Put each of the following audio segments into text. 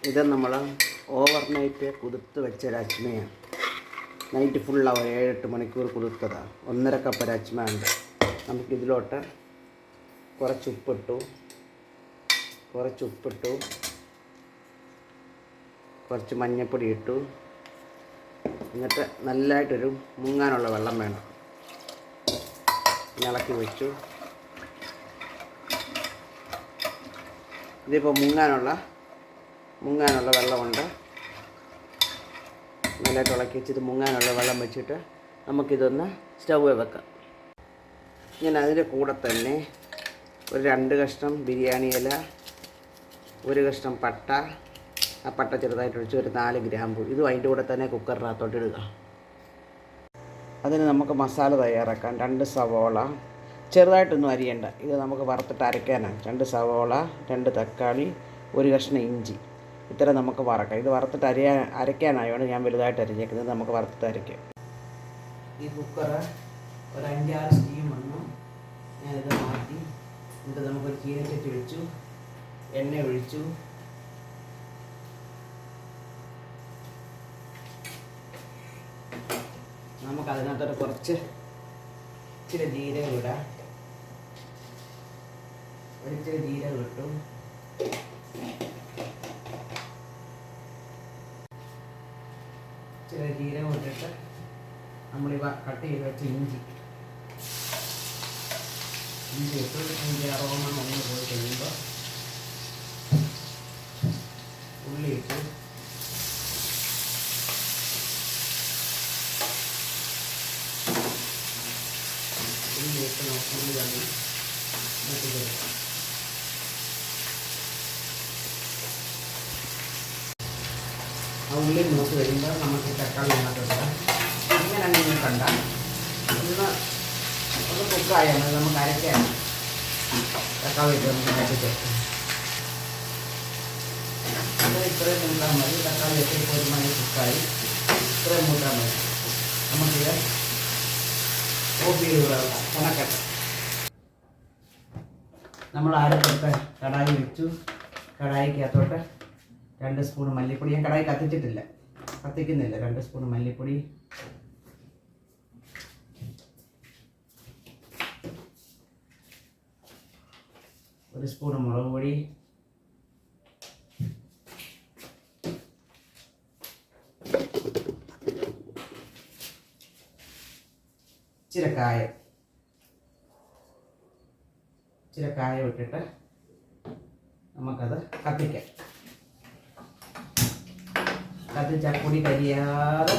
ഇത് നമ്മൾ ഓവർനൈറ്റ് കുതിർത്ത് വെച്ച രാജ്മയാണ്. നൈറ്റ് ഫുള്ളാവും, 7-8 മണിക്കൂർ കുതിർത്തതാണ്. 1.5 കപ്പ് രാജ്മ ഉണ്ട്. നമുക്കിതിലോട്ട് കുറച്ച് ഉപ്പിട്ടു, കുറച്ച് മഞ്ഞൾപ്പൊടി ഇട്ടു. എന്നിട്ട് നല്ലതായിട്ടൊരു മുങ്ങാനുള്ള വെള്ളം വേണം. ഇളക്കി വെച്ചു. ഇതിപ്പോൾ മുങ്ങാനുള്ള വെള്ളമുണ്ട്. നല്ലതായിട്ട് ഇളക്കി വെച്ചിട്ട് മുങ്ങാനുള്ള വെള്ളം വെച്ചിട്ട് നമുക്കിതൊന്ന് സ്റ്റൗവിൽ വെക്കാം. ഞാൻ അതിൻ്റെ കൂടെ തന്നെ ഒരു 2 കഷ്ണം ബിരിയാണി ഇല, 1 കഷ്ണം പട്ട, ആ പട്ട ചെറുതായിട്ട് ഒഴിച്ച് ഒരു 4 ഗ്രാമ്പു, ഇതും അതിൻ്റെ കൂടെ തന്നെ കുക്കറിനകത്തോട്ട് ഇടുക. അതിന് നമുക്ക് മസാല തയ്യാറാക്കാം. 2 സവോള, ചെറുതായിട്ടൊന്നും അരിയണ്ട, ഇത് നമുക്ക് വറുത്തിട്ട് അരയ്ക്കാനാണ്. 2 സവോള, 2 തക്കാളി, 1 കഷ്ണം ഇഞ്ചി, ഇത്ര നമുക്ക് വറക്കാം. ഇത് വറുത്തിട്ട് അരയ്ക്കാനായതുകൊണ്ട് ഞാൻ വലുതായിട്ട് അരിഞ്ഞേക്കുന്നത്. നമുക്ക് വറുത്തിട്ട് അരയ്ക്കാം. ഈ കുക്കറ് ഒരു 5-6 സ്റ്റീം വന്നു. ഞാനിത് മാറ്റി. എന്നിട്ട് നമുക്കൊരു ചീനച്ചട്ടി ഒഴിച്ചു, എണ്ണ ഒഴിച്ചു. നമുക്കതിനകത്തോട്ട് കുറച്ച് ഇച്ചിരി ജീരകം ഇടാം. ഒരിച്ചിരി ജീരകം ഇട്ടു. ഇച്ചിരി ജീരകം ഇട്ടിട്ട് നമ്മളിവ കട്ട് ചെയ്ത് വെച്ച ഇഞ്ചി ഇട്ട് ഇഞ്ചി അറോമ ഒന്ന് പോയി കഴിയുമ്പോൾ ഉള്ളി ഇട്ട് നമുക്ക് ഉള്ളി തള്ളി മൂട്ടി കൊടുക്കാം. ആ ഉള്ളി മൂത്ത് കഴിയുമ്പോൾ നമുക്ക് തക്കാളി ഇതിനകത്തിടാം. ഇങ്ങനെ കണ്ട ഒന്ന് കുക്കായാൽ മതി. നമുക്ക് അരയ്ക്കാൻ തക്കാളി ഇട്ട് നമുക്ക് അരച്ചിട്ട് ഇത്രയും മൂട്ടാൽ മതി. തക്കാളി ഒക്കെ ഇപ്പോൾ 1 മണി കുക്കായി, ഇത്രയും മൂട്ടാൽ മതി. നമുക്കിത് ഓഫ് ചെയ്ത് ഉണക്കട്ടെ. നമ്മൾ അരപ്പൊക്കെ കടായി വെച്ചു. കടായിക്കകത്തോട്ട് 2 സ്പൂൺ മല്ലിപ്പൊടി, ഞാൻ കടായി കത്തിക്കുന്നില്ല. 2 സ്പൂൺ മല്ലിപ്പൊടി, 1 സ്പൂൺ മുളക് പൊടി, ഇച്ചിരി കായം ഇട്ടിട്ട് നമുക്കത് കത്തിക്കാം. കത്തിച്ചാൽ പൊടി കരിയാതെ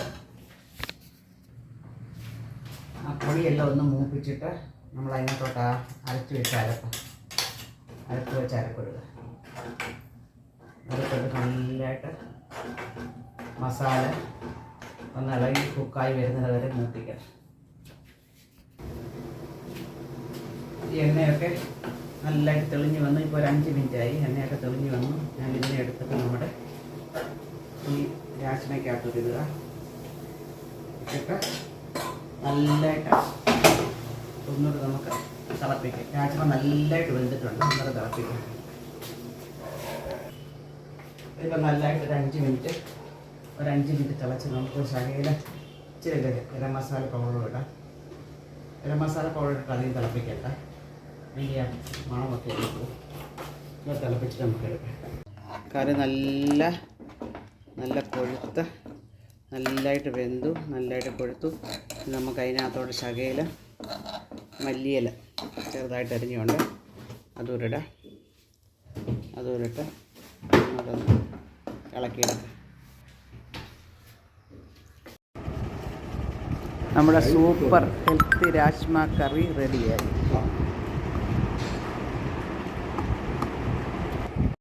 ആ പൊടിയെല്ലാം ഒന്ന് മൂപ്പിച്ചിട്ട് നമ്മൾ അതിനകത്തോട്ട് അരച്ച് വെച്ച അരപ്പിടുക. അരപ്പിട്ട് നല്ലതായിട്ട് മസാല ഒന്ന് ഇളകി കുക്കായി വരുന്നത് വരെ മൂപ്പിക്കാം. ഈ എണ്ണയൊക്കെ നല്ലതായിട്ട് തെളിഞ്ഞ് വന്നു. ഇപ്പോൾ ഒരു 5 മിനിറ്റായി. എണ്ണയൊക്കെ തെളിഞ്ഞ് വന്നു. ഞാൻ ഇതിനെ എടുത്തിട്ട് നമ്മുടെ ഈ രാജ്മയ്ക്കകത്തോട്ട് ഇടുക. ഇട്ടിട്ട് നല്ലതായിട്ട് ഒന്നുകൂടെ നമുക്ക് തിളപ്പിക്കാം. രാജ്മ നല്ലതായിട്ട് വെന്തിട്ടുണ്ട്. ഒന്നുകൂടെ തിളപ്പിക്കാം. ഇപ്പം നല്ലതായിട്ട് ഒരു 5 മിനിറ്റ് തിളച്ച് നമുക്ക് ശകലം ഇച്ചിരി ഗരം മസാല പൗഡർ ഇടാം. ഗരം മസാല പൗഡർ ഇട്ട് അധികം തിളപ്പിക്കണ്ട. അതിൻ്റെ മണമൊക്കെ എടുക്കും. ഇത് തിളപ്പിച്ചിട്ട് നമുക്ക് എടുക്കാം. കറി നല്ല കൊഴുത്ത് നല്ലതായിട്ട് വെന്തു, നല്ലതായിട്ട് കൊഴുത്തു. നമുക്ക് അതിനകത്തോടെ ശകലം മല്ലിയില ചെറുതായിട്ട് അരിഞ്ഞുകൊണ്ട് അതൂരിട്ട് അതൊന്ന് ഇളക്കിയെടുക്കാം. നമ്മുടെ സൂപ്പർ ഹെൽത്തി രാജ്മ കറി റെഡിയായി.